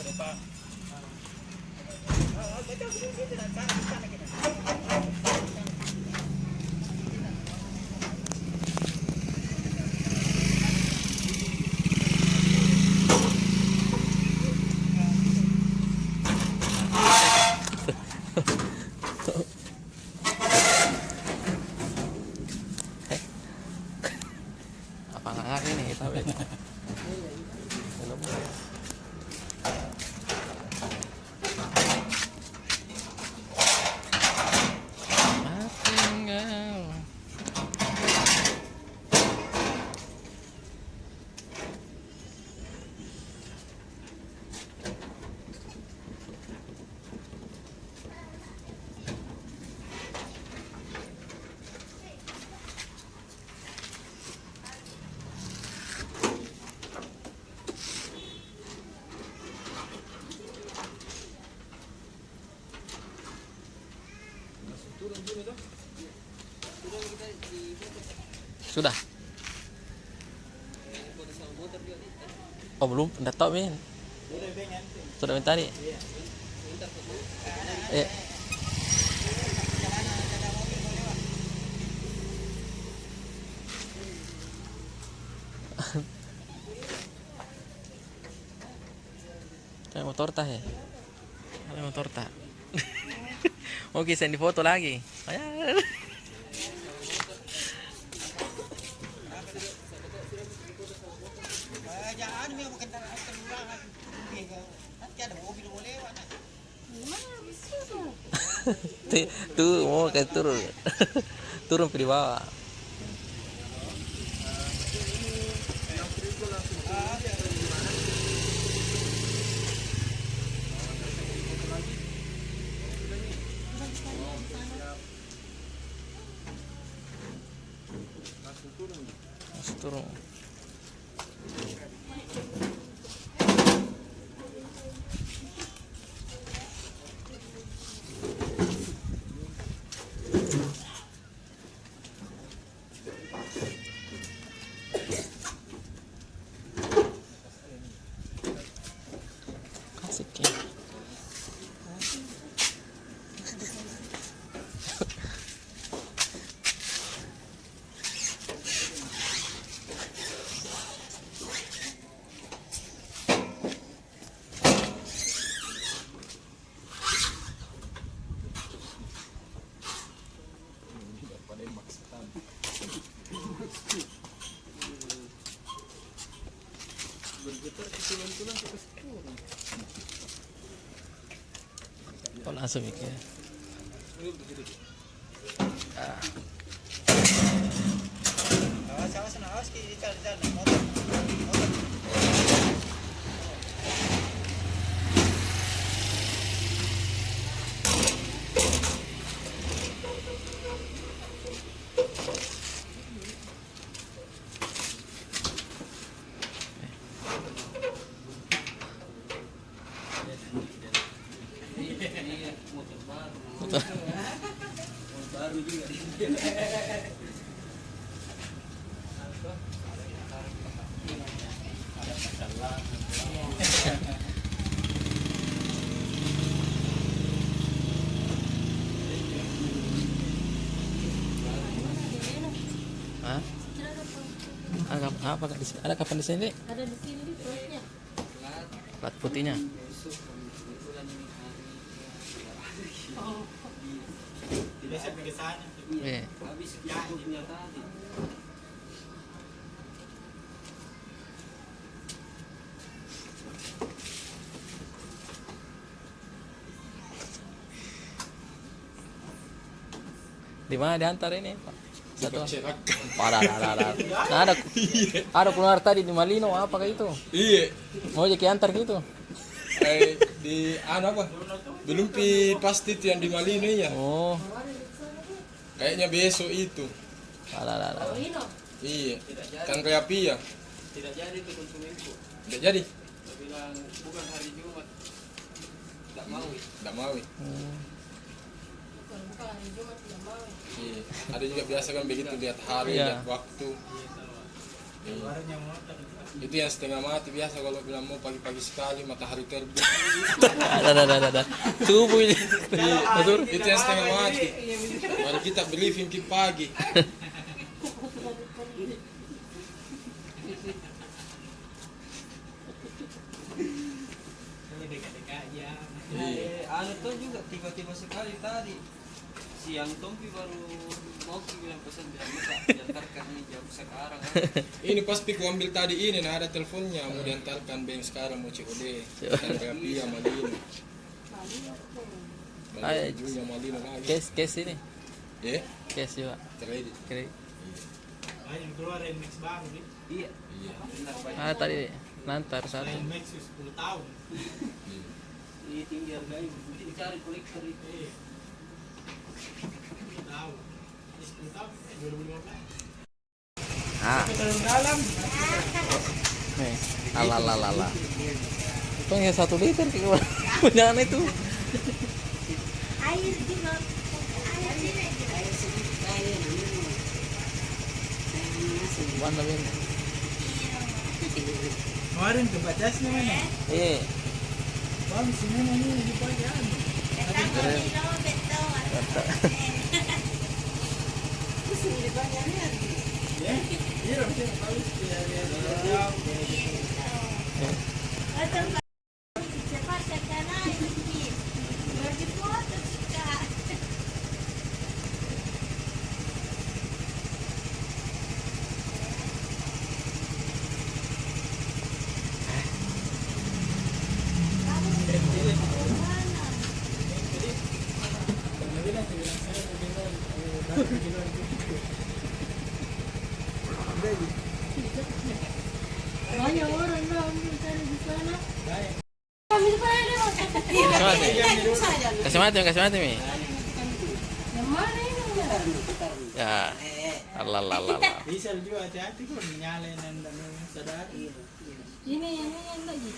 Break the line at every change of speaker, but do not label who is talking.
Apa ngangak ini tapi sudah. Oh belum, enggak tahu men. Sudah minta tadi. Kayak motor tah ya. Ada motor tah. Oke, send di foto lagi. Ayo.
Jangan memang kendaraan terulang nanti ada mobil mau lewat.
Tuh mau kayak turun. Turun di bawah. Langsung turun. Asik ya. Oh langsung mikir.
Awas kita jalan motor.
Motor.
Baru juga.
Hah? Apa kak di sini? Ada kapan di sini?
Ada di sini perutnya.
Plat putihnya.
Biasa pergi sana.
Iya.
Habis janjinya tadi.
Di mana diantar ini, Pak? Satu. Parah. Nah, ada keluar tadi di Malino apa kayak itu?
Iya.
Mau jadi antar gitu.
Di apa? Belum pasti yang di Malino ya.
Oh.
Kayaknya besok itu.
Parah.
Iya. Kan kayak api ya.
Tidak jadi itu konsumenku.
Tidak jadi.
Dia bilang bukan hari Jumat. Tidak mau.
Tidak mau.
Bukan hari Jumat tidak mau.
Iya. Ada juga biasa kan begitu lihat hari,
Iya.
lihat waktu. Itu yang setengah mati biasa kalau bilang mau pagi-pagi sekali matahari terbit.
Ada. Subuh ini.
Itu yang setengah mati. Baru kita believing ke pagi.
Anu tuh juga tiba-tiba sekali tadi siang Tompi baru mau bilang pesan bilang bisa diantarkan ini jam sekarang kan.
Ini pas Piku ambil tadi ini, nah ada teleponnya mau diantarkan Beng sekarang mau COD. Terapi sama Malino.
Ay,
Junya Malino lagi.
Kes ini.
Ya,
Kes juga.
kredit.
Kredit.
Yang keluar remix baru nih.
Iya.
Iya.
Benar banyak.
Tadi nantar satu.
Remix 10 tahun.
Ini tinggi harganya. Mungkin cari kolektor itu.
10 tahun. Ini 10 tahun 2015.
Ah,
Dalam.
nih. Ala. Itu yang 1 liter kayak punya itu.
Air juga.
Mana ini?
Kemarin ke Bajasnya mana?
Eh,
Bang, sini mana di bagian? Ya, iya harusnya tahu jauh.
Cepat ke kanan, berfoto suka. Banyak orang dah ambil cari di sana. Kami di mana dong?
kasih mati Mi.
Yang mana ini?
Ya. Ala.
Diesel juga hati-hati kok nyalain dan sadar.
Ini yang lagi.